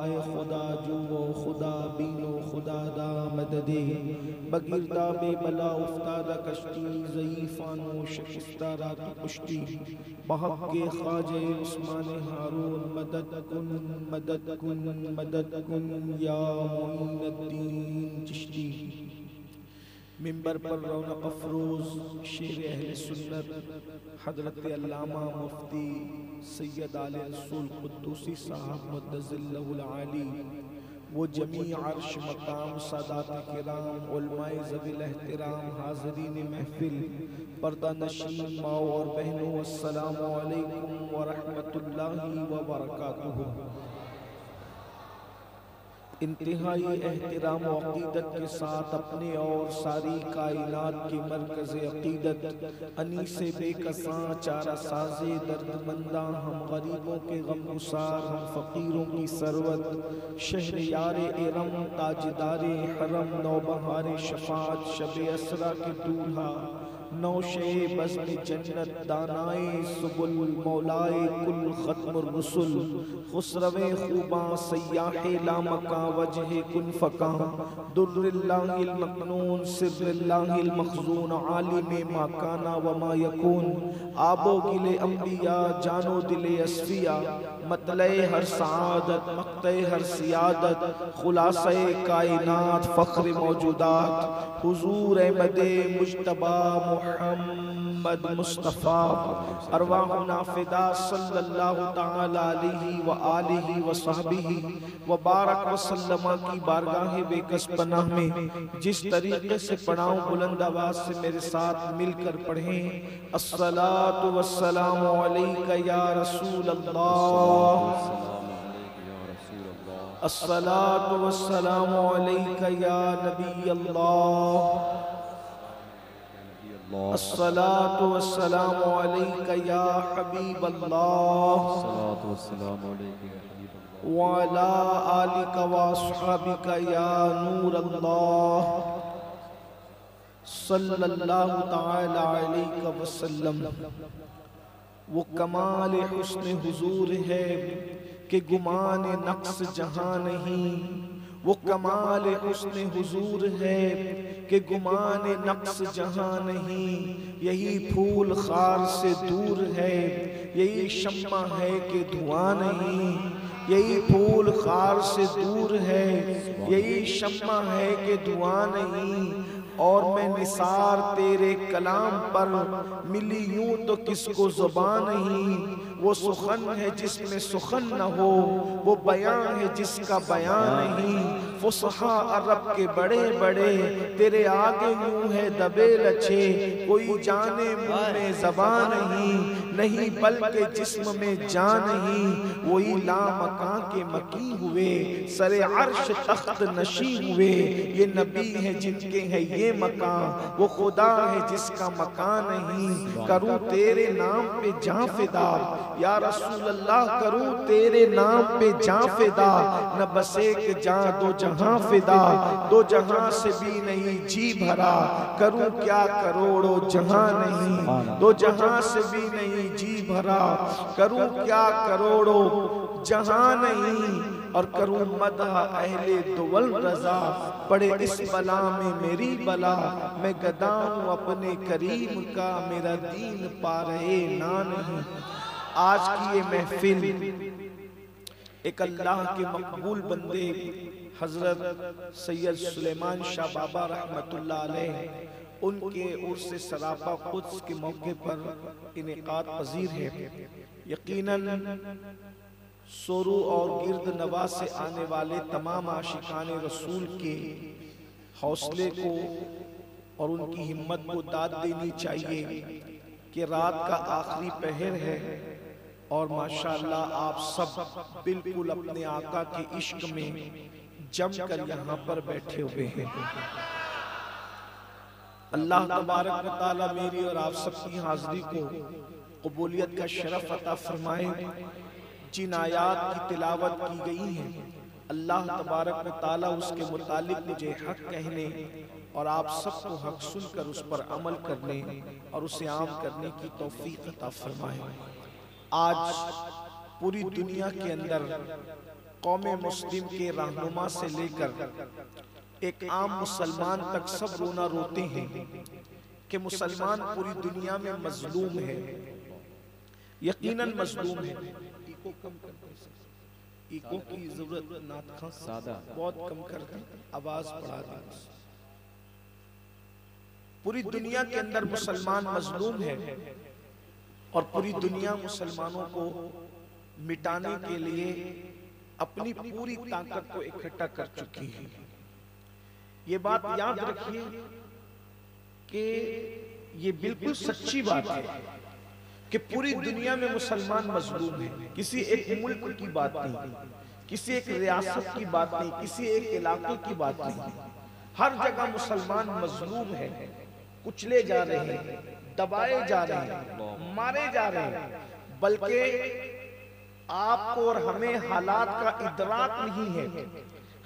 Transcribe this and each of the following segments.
आए खुदा जो वो खुदा बीनो खुदा दा मददे बगिरदा बेबला उफ्तादा कश्ती ज़ईफ़ानो शिकस्ता रात कुश्ती बहक के ख्वाजे उस्मान हारून मदद कुन या मोइनुद्दीन चिश्ती। मिंबर पर रौनक अफरोज शेर अहले सुन्नत हजरत अल्लामा मुफ्ती सैयद आले रसूल कुद्दूसी साहब मुद्दज़िल्लहुल आली वो जमी अर्श मकाम सादात किराम उलमाए ज़वील एहतराम हाज़रीन महफिल पर्दा नशीन माओ और बहनों अस्सलामु अलैकुम व रहमतुल्लाहि व बरकातुहू। इंतहाई एहतराम व अक़ीदत के साथ अपने और सारी कायनात की मरकज़ अक़ीदत अनीसे बेकसां चारा साज़े दर्दमंदा हम गरीबों के गमगुसार हम फ़कीरों की सरवत शहर यारे इरम ताजदारे हरम नौबहारे शफ़ात शब असरा के दूल्हा नौशे बज़्म जन्नत दानाए सुबुल मौलाए कुल ख़त्मुर रुसुल खुसरवे खूबां सय्याहे लामका वजहे कुन फ़का दुर्रिल्लाहिल मकनून सिर्रिल्लाहिल मख़ज़ून आलिमे मा काना व मा यकून आबो गिले अंबिया जानो दिले अस्फिया मतले हर सआदत मक़ते हर सियादत खुलासे कायनात फ़ख्र मौजूदात हुज़ूर अहमदे मुज्तबा मुहम्मद मुस्तफ़ा अरवाहुना फ़िदा सल्लल्लाहु तआला अलैहि व आलिहि व सहबिहि व बारक व सल्लमा की बारगाह बेकस पनाह में जिस तरीके से पढ़ाऊं बुलंद आवाज़ से मेरे साथ मिलकर पढ़ें। अस्सलातु वस्सलामु अलैका या रसूल अल्लाह, अस्सलातु वस्सलामु अलैका या नबी अल्लाह, अस्सलातु वस्सलामु अलैका या हबीब अल्लाह, व अला आलिका व अस्हाबिका या नूर अल्लाह सल्लल्लाहु तआला अलैहि वसल्लम। वो कमाल हुस्न हुजूर है कि गुमान नक्स जहां नहीं, वो कमाल हुस्न हुजूर है कि गुमान नक्स जहां नहीं। यही फूल खार से दूर है, यही शम्मा है कि धुआं नहीं। यही फूल खार से दूर है, यही शम्मा है कि धुआं नहीं। और मैं निसार तेरे कलाम पर मिली यूं तो किसको ज़ुबान नहीं। वो सुखन है जिसमें सुखन न हो, वो बयां है जिसका बयां नहीं। फुसहा अरब के बड़े बड़े तेरे आगे यूं है दबे लच्छे। कोई जाने मुँह में ज़बान नहीं, नहीं बल्कि जिस्म में जान नहीं। वही लामकां के मकी हुए, सरे अर्श तख्त नशी हुए। ये नबी है जिनके है ये मकान, वो खुदा है जिसका मकान नहीं। करूं तेरे नाम पे जां फिदा या रसूल अल्लाह, करूं तेरे नाम पे जां फिदा। न बस एक जां दो जहां फिदा, दो जहां से भी नहीं जी भरा। करूं क्या करोड़ों जहां नहीं, दो जहां से भी नहीं जी भरा। करूं क्या करोड़ों जहां नहीं, और करूं मदह अहले दुवल रजा। पड़े इस बला में मेरी बला, मैं गदा हूं अपने करीम का, मेरा दीन पा रहे ना नहीं। आज की ये महफिल एक अल्लाह के मकबूल बंदे हजरत सैयद सुलेमान शाह बाबा रहमतुल्लाह अलैह उनके उर्स सरापा कुद्स के मौके पर इनेकाद पजीर है। यकीनन सोरू और गिर्द नवा से आने वाले तमाम आशिकान रसूल के हौसले को और उनकी हिम्मत को दाद देनी चाहिए कि रात का आखिरी पहर है और माशाअल्लाह आप सब बिल्कुल अपने आका के इश्क में जमकर यहाँ पर बैठे हुए हैं। अल्लाह तबारक व तआला मेरी और आप सबकी हाजिरी को कबूलियत का शरफ अता फरमाए। जिन आयात की तिलावत की गई है अल्लाह तबारक व तआला उसके मुतालिक मुझे हक कहने और आप सबको हक सुनकर उस पर अमल करने और उसे आम करने की तौफीक अता फरमाए। आज पूरी दुनिया के अंदर कौमे मुस्लिम के रहनुमा से लेकर एक आम मुसलमान तक सब रोना रोते हैं कि मुसलमान पूरी दुनिया में मजलूम है, यकीनन मजलूम है। इको कम कर दो, इको की जरूरत नात खां सादा बहुत कम कर दी, आवाज बढ़ा दी। पूरी दुनिया के अंदर मुसलमान मजलूम है और पूरी दुनिया मुसलमानों को मिटाने के लिए अपनी पूरी ताकत को इकट्ठा कर चुकी है। ये बात याद रखिए कि ये बिल्कुल सच्ची बात है कि पूरी दुनिया में मुसलमान मजलूम है। किसी एक मुल्क की बात नहीं, किसी एक रियासत की बात नहीं, किसी एक इलाके की बात नहीं। हर जगह मुसलमान मजलूम है, कुचले जा रहे हैं, दबाए जा रहे हैं, मारे जा रहे हैं। बल्कि आपको और हमें हालात का इदराक नहीं है,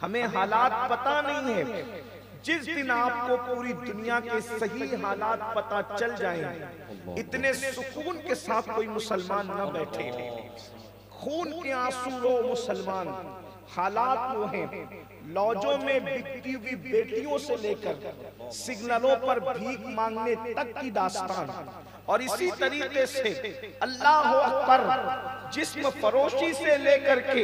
हमें हालात पता नहीं है। जिस दिन आपको पूरी दुनिया के सही हालात पता चल जाएं, इतने सुकून के साथ कोई मुसलमान न बैठे। खून के आंसू रो मुसलमान, हालात वो हैं। लॉजों में बिकती हुई बेटियों से लेकर सिग्नलों पर भीख मांगने तक की दास्तान। और इसी तरीके से अल्लाह अकबर, जिस्म फरोशी से लेकर के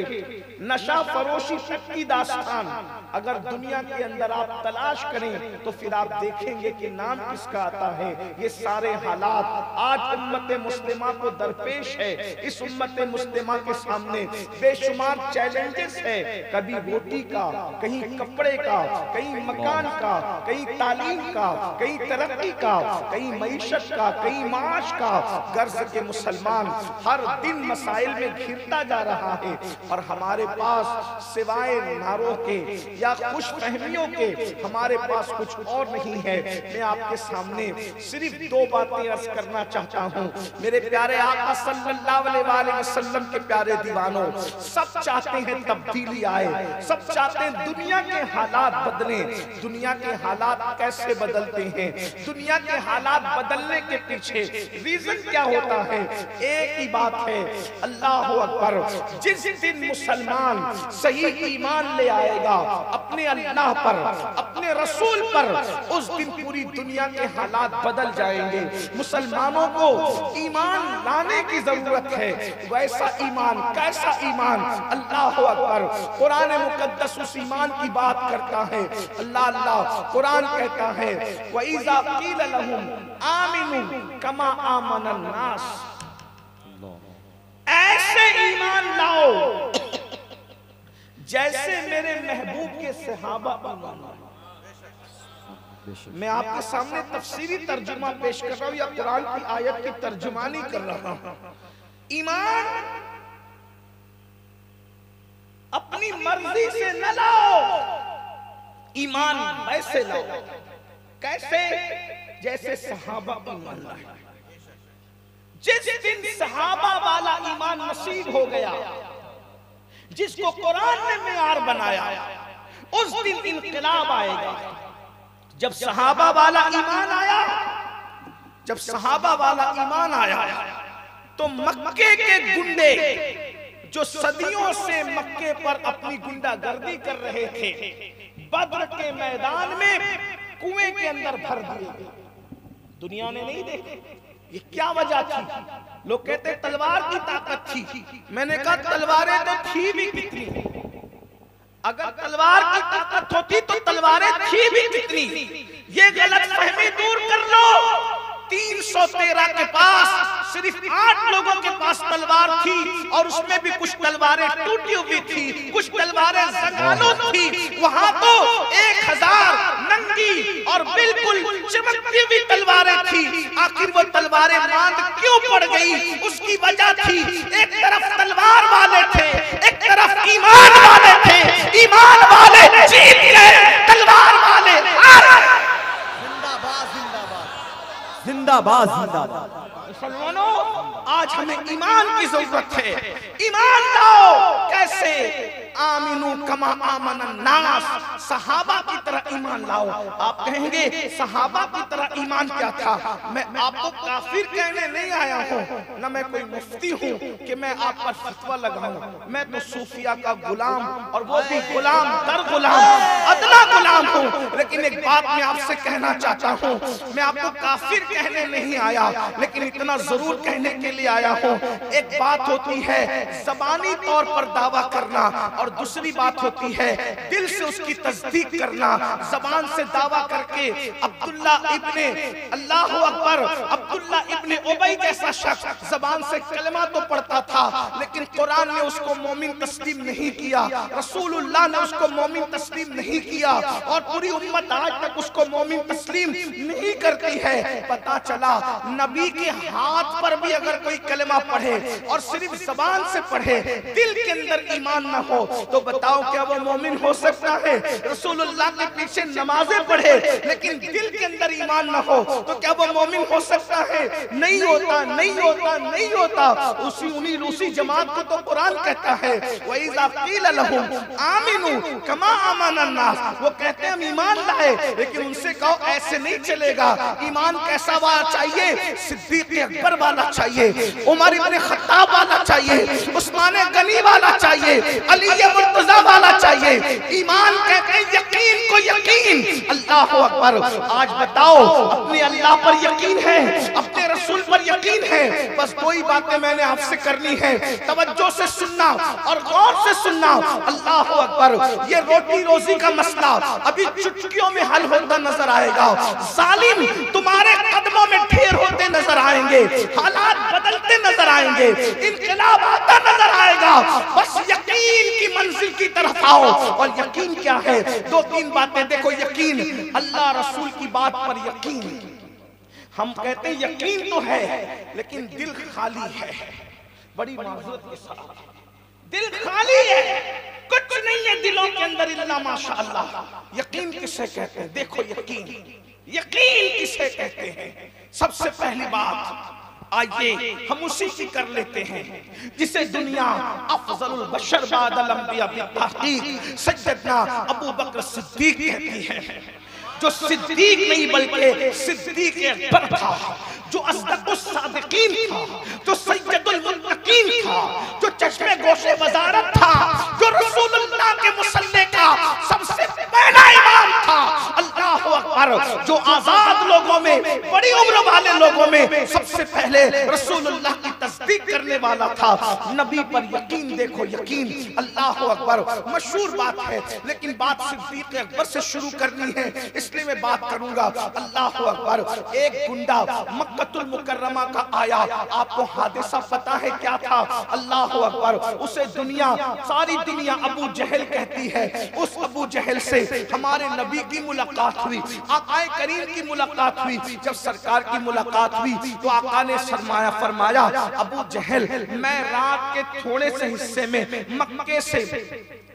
नशा फरोशी तक की दास्तान अगर दुनिया के अंदर आप तलाश करें तो फिर आप देखेंगे कि नाम किसका आता है। ये सारे हालात आज उम्मत मुस्लिमा को दरपेश है। इस उम्मत मुस्लिमा के सामने बेशुमार चैलेंजेस है, कभी रोटी का, कहीं कपड़े का, कहीं मकान का, कहीं तालीम का, कहीं तरक्की का, कहीं मईशत का, कहीं माश का। गर्ज के मुसलमान हर दिन मसाइल में घिरता जा रहा है और हमारे पास सिवाय नारों के या खुश फहमियों के हमारे पास कुछ और नहीं है। मैं आपके सामने सिर्फ दो बातें अर्ज करना चाहता हूँ। मेरे प्यारे आका सल्लल्लाहु अलैहि वसल्लम के प्यारे दीवानों, सब चाहते हैं तब्दीली आए, सब चाहते हैं दुनिया के हालात बदले। दुनिया के हालात कैसे बदलते हैं? दुनिया के हालात बदलने के पीछे रीजन क्या होता है? एक ही बात है, अल्लाह अकबर। जिस दिन मुसलमान सही ईमान ले आएगा अपने अल्लाह पर, अपने रसूल पर, उस दिन पूरी दुनिया के हालात बदल जाएंगे। मुसलमानों को ईमान लाने की जरूरत है। वैसा ईमान, कैसा ईमान? अल्लाह अकबर। कुरान मुकद्दस उस ईमान की बात करता है। अल्लाह अल्लाह कुरान कहता है, वइज़ा क़ील लहुम आमिनू कमा आमनन नास, ऐसे ईमान लाओ जैसे मेरे महबूब के सहाबा ईमान लाए। मैं आपके सामने तफसीरी तर्जुमा पेश कर रहा हूं या कुरान की आयत की तर्जुमानी कर रहा हूं। ईमान अपनी मर्जी से न लाओ, ईमान वैसे लाओ कैसे? जैसे सहाबा ईमान लाए। जिस दिन सहाबा वाला ईमान नसीब हो गया, जिसको कुरान ने मेयार बनाया, उस दिन इनकलाब आएगा। जब सहाबा वाला ईमान आया, जब सहाबा वाला ईमान आया तो मक्के के गुंडे जो सदियों से मक्के पर अपनी गुंडागर्दी कर रहे थे, बद्र के मैदान में कुएं के अंदर भर दिए। दुनिया ने नहीं देखे ये क्या वजह थी। लोग कहते तलवार की ताकत थी। मैंने कहा तलवारें तो थी भी कितनी। अगर तलवार की ताकत होती तो तलवारें थी भी कितनी। ये गलत फहमी दूर कर लो। 313 के पास सिर्फ 8 लोगों के पास तलवार थी और उसमें भी कुछ तलवारें टूटी हुई थी, कुछ तलवारें जंगालों थी। वहां तो 1000 नंगी और बिल्कुल चमकती हुई तलवारें थी। आखिर वो तलवारें मांद क्यों पड़ गई? उसकी वजह थी, एक तरफ तलवार वाले थे, एक तरफ ईमान वाले थे। ईमान वाले जीत गए, तलवार वाले हार गए। जिंदाबाद जिंदाबाद। मुसलमानों, आज हमें ईमान की जरूरत है। ईमान लाओ। कैसे? आमिनू कमा आमनन नास, सहाबा की तरह ईमान लाओ। आप कहेंगे सहाबा की तरह ईमान क्या था? मैं आपको काफिर कहने नहीं आया हूँ, न मैं कोई मुफ्ती हूँ कि मैं आप पर फतवा लगाऊं। मैं तो सूफिया का गुलाम, और वो भी गुलाम दर गुलाम, अदना गुलाम हूँ। लेकिन एक बात मैं आपसे कहना चाहता हूँ, मैं आपको काफिर कहने नहीं आया, लेकिन इतना जरूर कहने के लिए आया हूँ। एक बात होती है ज़बानी तौर पर दावा करना, और दूसरी बात होती है दिल से उसकी तस्दीक करना। ज़बान से दावा करके अब्दुल्ला इब्ने अल्लाहु अकबर, अब्दुल्ला इब्ने उबई जैसा शख्स ज़बान से कलमा तो पढ़ता था, लेकिन कुरान ने उसको मोमिन तस्लीम नहीं किया, रसूलुल्लाह ने उसको मोमिन तस्लीम नहीं किया, और पूरी उम्मत आज तक उसको मोमिन तस्लीम नहीं करती है। पता चला नबी के हाथ पर भी अगर कोई कलमा पढ़े और सिर्फ ज़बान से पढ़े, दिल के अंदर ईमान ना हो, तो बताओ क्या वो मोमिन हो सकता है? रसूलुल्लाह के पीछे नमाजें पढ़े लेकिन दिल के अंदर ईमान ना हो, तो क्या वो मोमिन हो सकता है? नहीं होता, नहीं होता, नहीं होता। उसी जमात को तो कुरान कहता है वइज़ा क़ील लहुम आमिनू कमा आमनन नास, वो कहते हैं हम ईमान लाए, लेकिन उनसे कहो ऐसे नहीं चलेगा। ईमान कैसा वाला चाहिए? सिद्दीक़ अकबर वाला चाहिए, उमर इब्ने खत्ताब वाला चाहिए, उस्मान गनी वाला चाहिए, अली मुर्तज़ा वाला चाहिए। ईमान कहते हैं यकीन को यकीन। अल्लाहु अकबर। आज बताओ अपने अल्लाह पर यकीन है, अपने रसूल पर यकीन है। बस दो ही बातें मैंने आपसे करनी है, तवज्जो से सुनना और गौर से सुनना। अल्लाहु अकबर। ये रोटी रोजी का मसला अभी चुटकियों में हल होता नजर आएगा। जालिम तुम्हारे कदमों में ढेर होते नजर आएंगे, हालात बदलते नजर आएंगे, इनकलाब आता नजर आएगा। बस यकीन की मंजिल की तरफ आओ। और यकीन क्या है? दो तीन बातें देखो। यकीन, अल्लाह रसूल की बात पर यकीन। हम कहते हैं यकीन तो है लेकिन दिल खाली है। बड़ी माजरत के साथ दिल खाली है, कुछ नहीं है दिलों के अंदर इल्ला माशाअल्लाह। यकीन किसे कहते हैं? देखो यकीन, यकीन किसे कहते हैं? सबसे पहली बात आइए हम उसी की कर लेते हैं जिसे दुनिया अफजलुल बशर बादल अंबिया बितहकीक सैयदना अबू बकर सिद्दीक कहती है। जो सिद्दीक नहीं बल्कि सिद्दीक अकबर था, जो असदकुस सादिकीन था, जो सैयदुल मुत्तकीन था, जो चश्मे गोशे वजारत था, जो रसूलुल्लाह के मुसल्ले का सबसे पहला इमाम था। अल्लाहु अकबर। जो आजाद लोगों में, बड़ी उम्र वाले लोगों में सबसे पहले रसूलुल्लाह की तस्दीक करने वाला था। नबी पर यकीन देखो, यकीन। अल्लाहु अकबर। मशहूर बात है लेकिन बात सिद्दीक अकबर से शुरू करनी है, इसलिए मैं बात करूंगा। अल्लाहु अकबर। एक गुंडा मक्कतुल मुकर्रमा का आया, आपको हादिसा पता है क्या था? अल्लाहु अकबर। उसे दुनिया, सारी दुनिया अबू जहल कहती है। उस अबू जहल से हमारे नबी की मुलाकात हुई, आकाए करीम की मुलाकात हुई। जब सरकार की मुलाकात हुई तो आका ने फरमाया अबू जहल, मैं रात के थोड़े से हिस्से में मक्के से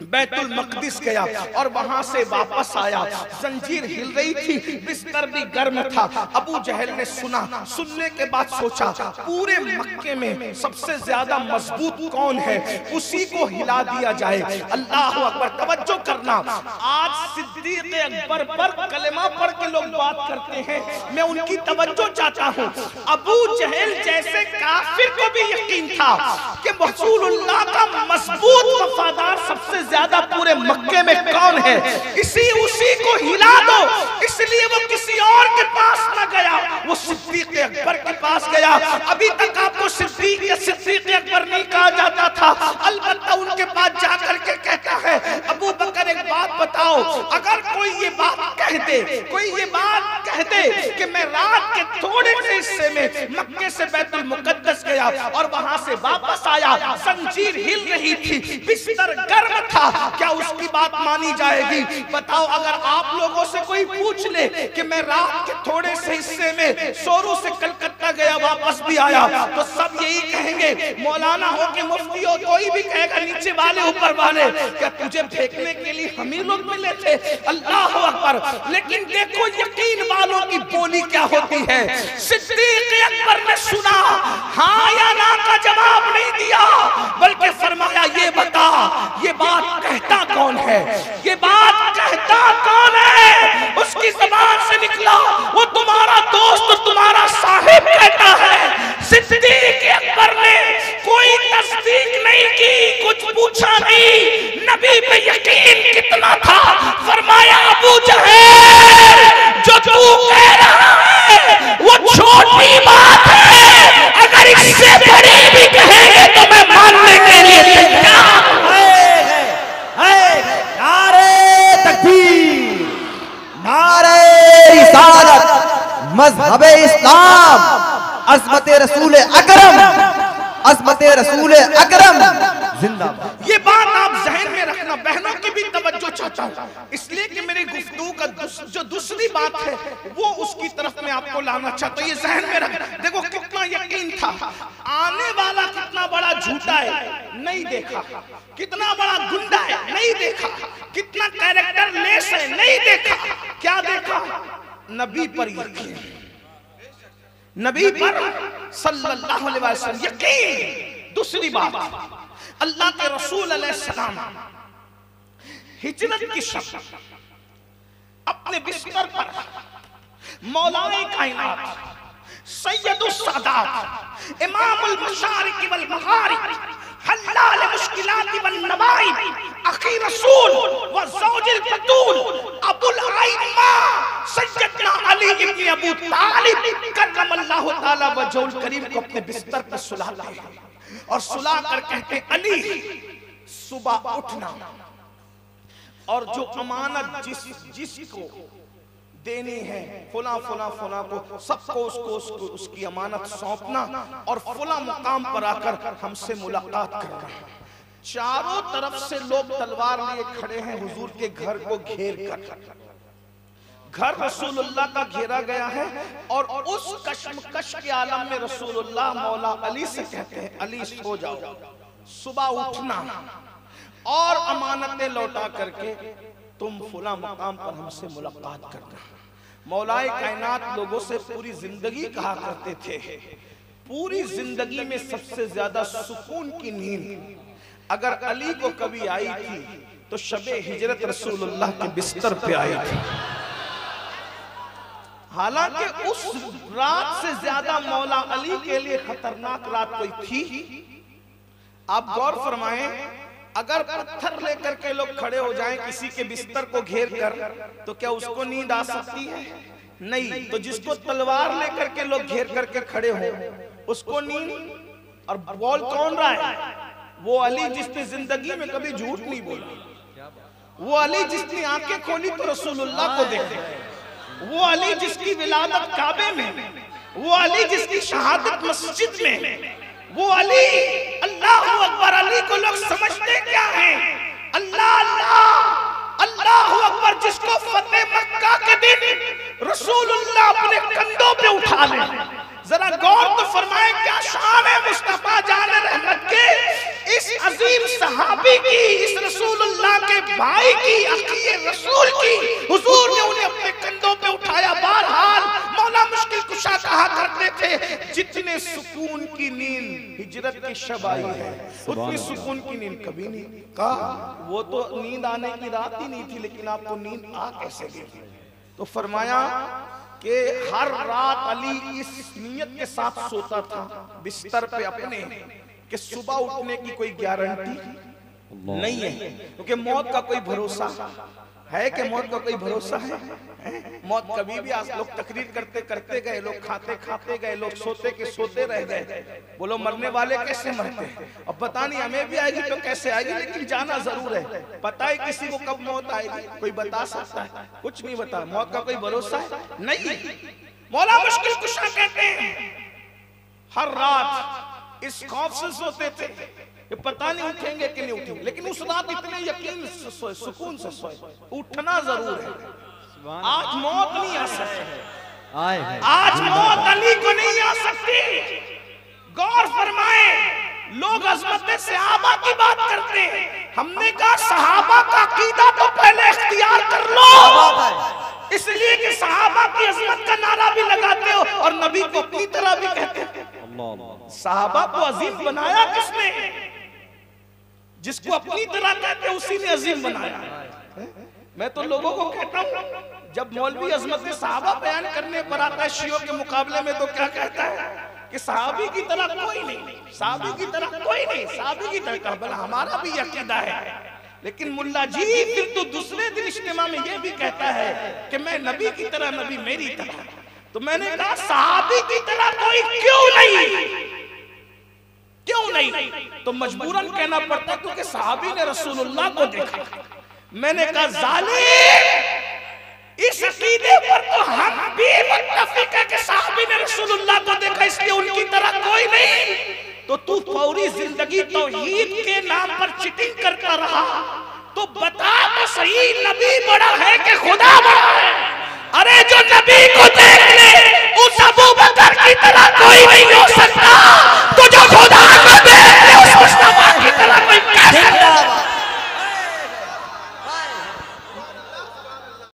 बैतुल मक़दिस गया और वहां से वापस आया। जंजीर हिल रही थी, बिस्तर भी गर्म था। अबू जहल ने सुना, सुनने के बाद सोचा पूरे मक्के में सबसे ज्यादा मजबूत कौन है, उसी को हिला दिया जाए। अल्लाहु अकबर। तवज्जो करना, आज सिद्दीक अकबर पर कलमा पढ़ के लोग बात करते हैं, मैं उनकी तवज्जो चाहता हूँ। अबू जहल जैसे काफिर को भी यकीन था कि रसूलुल्लाह का मजबूत वफादार सबसे ज्यादा पूरे मक्के में कौन है, उसी को हिला दो। इसलिए वो किसी और के पास न गया, वो सिद्दीक अकबर के पास गया। अभी तक आपको सिद्दीक या सिद्दीक अकबर नहीं कहा जाता था, अलबत्ता उनके पास जाकर के कहता है अबू बकर एक बात बताओ, अगर कोई ये बात कह दे, कोई ये बात कह दे कि मैं रात के थोड़े से हिस्से में मक्के से बैतुल मुकद्दस गया और वहां से वापस आया, जंजीर हिल रही थी, बिस्तर गर्म था, क्या उसकी बात मानी जाएगी? बताओ, अगर आप लोगों से कोई पूछ ले कि मैं रात के थोड़े से हिस्से में सोरू से कलकत्ता मक्का गया वापस भी आया तो सब यही कहेंगे, मौलाना हो कि मुफ्ती हो, कोई भी कहेगा नीचे वाले ऊपर वाले, क्या तुझे फेंकने के लिए हम ही लोग मिले थे? अल्लाह अकबर। लेकिन देखो यकीन वालों की बोली क्या होती है। सिद्दीक अकबर ने सुना, हाँ या ना का जवाब नहीं दिया, बल्कि फरमाया ये बता, ये बात कहता कौन है, ये बात कहता कौन है? उसकी ज़बान से निकला, वो तुम्हारा दोस्त, तुम्हारा साहिब कहता है। सिद्दीक अकबर ने कोई तस्दीक नहीं की, कुछ पूछा नहीं, नबी पे यकीन कितना था, फरमाया अबू जहल जो तू कह रहा है वो छोटी बात है, अगर इससे बड़ी भी कहेंगे तो मैं मानने के लिए तैयार हूं। नारे तकबीर, नारे रिसालत, मज़हबे इस्लाम, अज़मत रसूल अकरम, अज़मत रसूल अकरम जिंदाबाद। ये बात आप ज़हन में रखना, बहनों की भी तवज्जो चाहता हूं, इसलिए कि मेरी गुफ्तगू का जो दूसरी बात है वो उसकी तरफ मैं आपको लाना चाहता हूं। ये ज़हन में रखना। देखो कितना यकीन था, आने वाला कितना बड़ा झूठा है नहीं देखा, कितना बड़ा गुंडा है नहीं देखा, कितना कैरेक्टर लेस है नहीं देखा, क्या देखा? नबी पर यकीन, नबी पर सल्लल्लाहु अलैहि वसल्लम यकीन। दूसरी बात, अल्लाह के रसूल अलैहिस्सलाम हिजरत की शब अपने बिस्तर पर मौलाए कायनात सैयदुस सादात इमामुल मशारिक वल मगारिब हल्लाल मुश्किलात वल नवाइब अखी रसूल व ज़ौजुल बतूल अबुल आइम्मा सैयदना अली इब्न अबू तालिब करमल्लाहु ताला वजहुल करीम को अपने बिस्तर पर सुलाते हैं और सुला कर कहते, अली सुबह उठना और जो अमानत जिसको देनी है, फुला फुला फुला को, सबको उसको उसकी अमानत सौंपना और फुला मुकाम पर आकर हमसे मुलाकात करना। चारों तरफ से लोग तलवार लिए खड़े हैं हुजूर के घर को घेर कर। घर रसूलुल्लाह का घेरा गया है और उस कश्मकश के आलम में रसूलुल्लाह मौला अली से कहते हैं, अली सो जाओ, सुबह उठना और अमानतें लौटा करके तुम फुला मकाम पर हमसे मुलाकात करना। मौलाए कायनात लोगों से पूरी जिंदगी कहा करते थे, पूरी जिंदगी में सबसे ज्यादा सुकून की नींद अगर अली को कभी आई थी तो शबे हिजरत रसूलुल्लाह के बिस्तर पे आई थी। हालांकि उस रात से ज्यादा मौला अली के लिए खतरनाक रात कोई थी। आप गौर फरमाएं, अगर पत्थर लेकर के लोग खड़े हो जाएं किसी के बिस्तर को घेर कर तो क्या उसको नींद आ सकती है? नहीं। तो जिसको तलवार लेकर के लोग घेर करके खड़े हो उसको नींद। और बोल कौन रहा है? वो अली जिसने जिंदगी में कभी झूठ नहीं बोला, वो अली जिसने आंखें खोली तो रसूलुल्लाह को देखा, वो अली जिसकी विलादत काबे में, वो अली जिसकी शहादत मस्जिद में, वो अली, अल्लाह अकबर। अली को लोग समझते क्या है? अल्लाह अल्लाह अल्लाह अकबर, जिसको फतेह मक्का के दिन रसूलुल्लाह अपने कंधों पे उठा ले। जरा गौर तो फरमाए, क्या शान है मुस्तफा जान रहमत के इस अजीम सहाबी की, इस रसूलुल्लाह के भाई की, अखिए रसूल की। हुजूर ने उन्हें अपने कंधों पे उठाया। बहरहाल मौला मुश्किल कुशा कहा करते थे, जितने सुकून की नींद हिजरत की शब आई है उतनी सुकून की नींद कभी नहीं। कहा वो तो नींद आने की रात ही नहीं थी, लेकिन आपको नींद आ कैसे गई? तो फरमाया कि हर रात अली इस नियत के साथ सोता था बिस्तर पे अपने कि सुबह उठने की कोई गारंटी नहीं है, क्योंकि मौत का कोई भरोसा है कि मौत का कोई भरोसा है? मौत कभी भी आज लोग तकरीर करते करते गए, लोग खाते खाते गए, लोग सोते के सोते रह गए। बोलो मरने वाले कैसे मरते हैं? अब पता नहीं हमें भी आएगी तो कैसे आएगी, लेकिन जाना जरूर है। पता है किसी को कब मौत आएगी? कोई बता सकता है? कुछ नहीं बता। मौत का कोई भरोसा है नहीं। मौला मुश्किल कुशा कहते हैं हर रात इस खौफ से सोते थे कि पता नहीं उठेंगे कि नहीं उठेंगे, लेकिन उस रात इतने यकीन से सोए, सुकून से सोए। उठना जरूर है। आज मौत नहीं आ सकती, आज मौत अली को नहीं आ सकती। गौर फरमाए, लोग अज़मत सहाबा की बात करते हैं, हमने कहा सहाबा का अकीदा तो पहले इख्तियार कर लो, इसलिए कि सहाबा की अज़मत का नारा भी लगाते हो और नबी को अपनी तरह भी कहते हो। सहाबा को अजीम बनाया किसने? जिसको अपनी तरह कहते उसी ने अजीम बनाया। मैं तो लोगों को कहता हूँ, जब मौलवी अज़मत सहाबा बयान करने पर आता है शियों के मुकाबले में, तो क्या कहता है कि सहाबी की तरह कोई नहीं, सहाबी की तरह कोई नहीं, सहाबी की तरह बला हमारा भी अकीदा है। लेकिन मुल्ला जी फिर तो दूसरे दिन इज्तिमा में ये भी कहता है कि मैं नबी की तरह, नबी मेरी तरह। तो मैंने कहा सहाबी की तरह कोई क्यों नहीं, क्यों नहीं? तो मजबूरन कहना पड़ता क्योंकि सहाबी ने रसूलुल्लाह को देखा। मैंने कहा जालिम, इस अकीदे पर तो हम भी मुत्तफिक है कि सहाबी ने रसूलुल्लाह को देखा, इसलिए उनकी तरह कोई नहीं। तो तू फौरी जिंदगी तौहीद के नाम पर चिटिंग करता रहा, तो बता तो सही, नबी बड़ा है कि खुदा बड़ा है? अरे जो नबी को देख